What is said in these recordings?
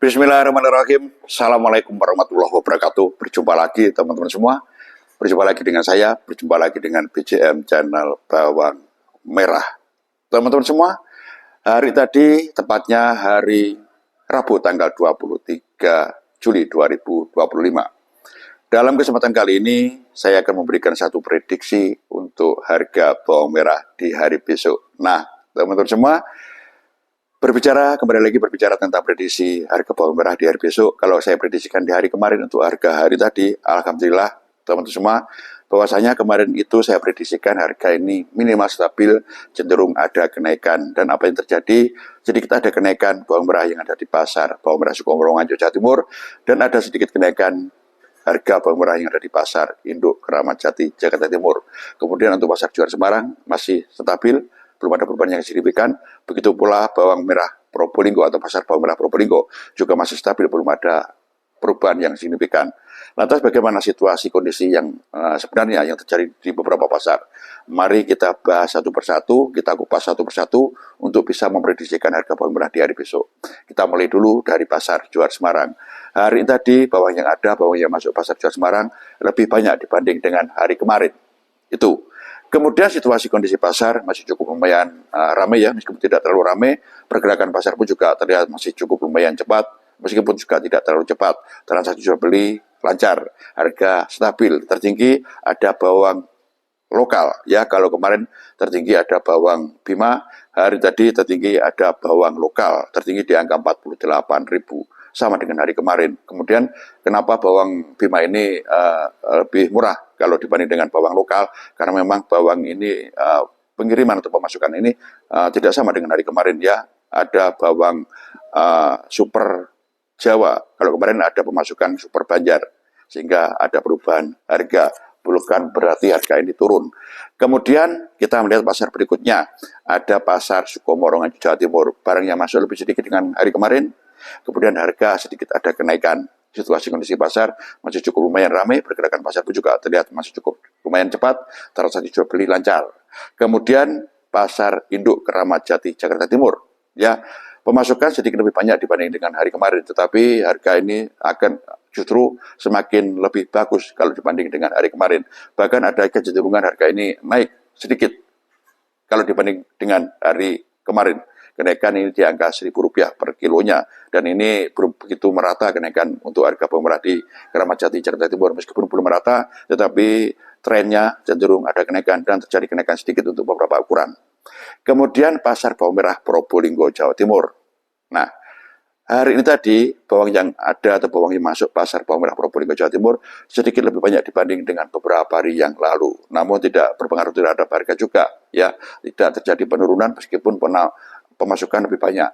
Bismillahirrahmanirrahim. Assalamualaikum warahmatullahi wabarakatuh. Berjumpa lagi teman-teman semua. Berjumpa lagi dengan saya. Berjumpa lagi dengan BJM Channel Bawang Merah. Teman-teman semua, hari tadi tepatnya hari Rabu tanggal 23 Juli 2025. Dalam kesempatan kali ini, saya akan memberikan satu prediksi untuk harga bawang merah di hari besok. Nah, teman-teman semua, kembali lagi berbicara tentang prediksi harga bawang merah di hari besok. Kalau saya prediksikan di hari kemarin untuk harga hari tadi, alhamdulillah teman-teman semua, bahwasanya kemarin itu saya prediksikan harga ini minimal stabil, cenderung ada kenaikan. Dan apa yang terjadi? Sedikit ada kenaikan bawang merah yang ada di pasar bawang merah Sukomoro Nganjuk Jawa Timur, dan ada sedikit kenaikan harga bawang merah yang ada di pasar Induk Keramat Jati Jakarta Timur. Kemudian untuk pasar Juara Semarang masih stabil, belum ada perubahan yang signifikan. Begitu pula bawang merah Probolinggo atau pasar bawang merah Probolinggo juga masih stabil, belum ada perubahan yang signifikan. Lantas bagaimana situasi kondisi yang sebenarnya yang terjadi di beberapa pasar? Mari kita bahas satu persatu, kita kupas satu persatu untuk bisa memprediksikan harga bawang merah di hari besok. Kita mulai dulu dari pasar Juara Semarang. Hari ini tadi bawang yang masuk pasar Juara Semarang lebih banyak dibanding dengan hari kemarin. Itu. Kemudian situasi kondisi pasar masih cukup lumayan ramai ya, meskipun tidak terlalu ramai. Pergerakan pasar pun juga terlihat masih cukup lumayan cepat, meskipun juga tidak terlalu cepat. Transaksi jual beli lancar, harga stabil. Tertinggi ada bawang lokal ya, kalau kemarin tertinggi ada bawang Bima, hari tadi tertinggi ada bawang lokal, tertinggi di angka 48.000, sama dengan hari kemarin. Kemudian kenapa bawang Bima ini lebih murah kalau dibanding dengan bawang lokal? Karena memang bawang ini pengiriman atau pemasukan ini tidak sama dengan hari kemarin ya. Ada bawang super Jawa, kalau kemarin ada pemasukan super Banjar, sehingga ada perubahan harga. Bukan berarti harga ini turun. Kemudian kita melihat pasar berikutnya, ada pasar Sukomoro Nganjuk Jawa Timur, barang yang masuk lebih sedikit dengan hari kemarin. Kemudian harga sedikit ada kenaikan. Situasi kondisi pasar masih cukup lumayan ramai, pergerakan pasar pun juga terlihat masih cukup lumayan cepat, transaksi jual beli lancar. Kemudian pasar Induk Keramat Jati Jakarta Timur, ya, pemasukan sedikit lebih banyak dibanding dengan hari kemarin, tetapi harga ini akan justru semakin lebih bagus kalau dibanding dengan hari kemarin. Bahkan ada kecenderungan harga ini naik sedikit kalau dibanding dengan hari kemarin. Kenaikan ini di angka Rp1.000 per kilonya, dan ini belum begitu merata kenaikan untuk harga bawang merah di Keramat Jati Jakarta Timur. Meskipun belum merata, tetapi trennya cenderung ada kenaikan dan terjadi kenaikan sedikit untuk beberapa ukuran. Kemudian pasar bawang merah Probolinggo Jawa Timur. Nah, hari ini tadi bawang yang ada atau bawang yang masuk pasar bawang merah Probolinggo Jawa Timur sedikit lebih banyak dibanding dengan beberapa hari yang lalu. Namun tidak berpengaruh terhadap harga juga, ya, tidak terjadi penurunan meskipun pemasukan lebih banyak.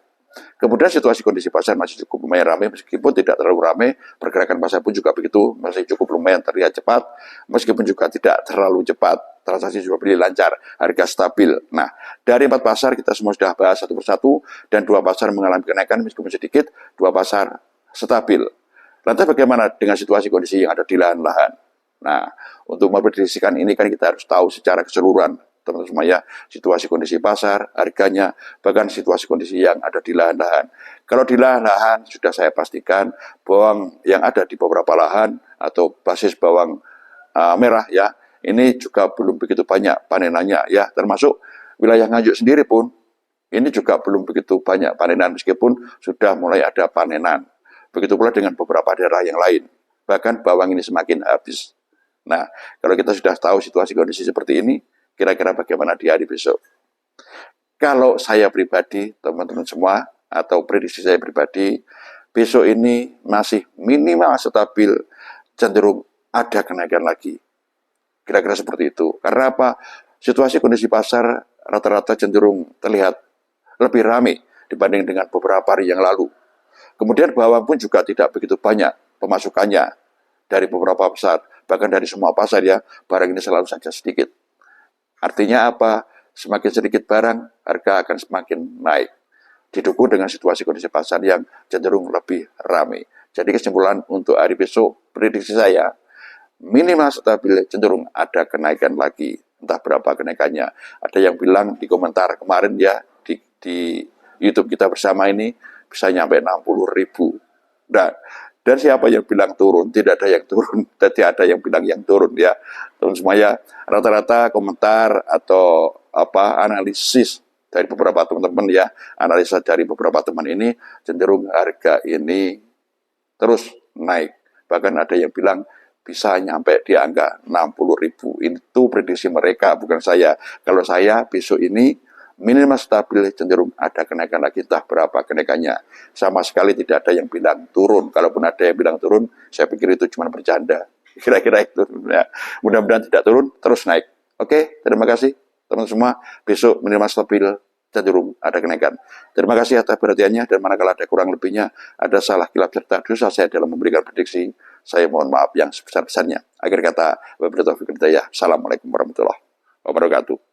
Kemudian situasi kondisi pasar masih cukup lumayan ramai, meskipun tidak terlalu ramai. Pergerakan pasar pun juga begitu, masih cukup lumayan terlihat cepat, meskipun juga tidak terlalu cepat. Transaksi jual beli lancar, harga stabil. Nah, dari 4 pasar kita semua sudah bahas satu persatu, dan 2 pasar mengalami kenaikan meskipun sedikit, 2 pasar stabil. Lantas bagaimana dengan situasi kondisi yang ada di lahan-lahan? Nah, untuk memprediksikan ini kan kita harus tahu secara keseluruhan, teman-teman semua ya, situasi kondisi pasar, harganya, bahkan situasi kondisi yang ada di lahan-lahan. Kalau di lahan-lahan sudah saya pastikan bawang yang ada di beberapa lahan atau basis bawang merah ya, ini juga belum begitu banyak panenannya ya, termasuk wilayah Nganjuk sendiri pun ini juga belum begitu banyak panenan meskipun sudah mulai ada panenan. Begitu pula dengan beberapa daerah yang lain, bahkan bawang ini semakin habis. Nah, kalau kita sudah tahu situasi kondisi seperti ini, kira-kira bagaimana di hari besok? Kalau saya pribadi, teman-teman semua, atau prediksi saya pribadi, besok ini masih minimal stabil, cenderung ada kenaikan lagi. Kira-kira seperti itu. Karena apa? Situasi kondisi pasar rata-rata cenderung terlihat lebih ramai dibanding dengan beberapa hari yang lalu. Kemudian bawang pun juga tidak begitu banyak pemasukannya dari beberapa pasar, bahkan dari semua pasar ya, barang ini selalu saja sedikit. Artinya apa? Semakin sedikit barang, harga akan semakin naik. Didukung dengan situasi kondisi pasar yang cenderung lebih ramai. Jadi kesimpulan untuk hari besok, prediksi saya, minimal stabil, cenderung ada kenaikan lagi. Entah berapa kenaikannya. Ada yang bilang di komentar kemarin ya, di YouTube kita bersama ini, bisa nyampe 60.000. Nah, dan siapa yang bilang turun? Tidak ada yang turun. Tidak ada yang bilang yang turun ya. Teman semuanya, rata-rata komentar atau analisis dari beberapa teman-teman ya, analisa dari beberapa teman ini cenderung harga ini terus naik. Bahkan ada yang bilang bisa nyampe di angka 60.000. Itu prediksi mereka, bukan saya. Kalau saya besok ini minimal stabil, cenderung ada kenaikan lagi, entah berapa kenaikannya. Sama sekali tidak ada yang bilang turun. Kalaupun ada yang bilang turun, saya pikir itu cuma bercanda. Kira-kira itu. Ya. Mudah-mudahan tidak turun, terus naik. Oke, terima kasih teman-teman semua. Besok minimal stabil, cenderung ada kenaikan. Terima kasih atas perhatiannya, dan manakala ada kurang lebihnya, ada salah kilap serta dosa saya dalam memberikan prediksi, saya mohon maaf yang sebesar-besarnya. Akhir kata, wabillahi taufiq wal hidayah. Assalamualaikum warahmatullahi wabarakatuh.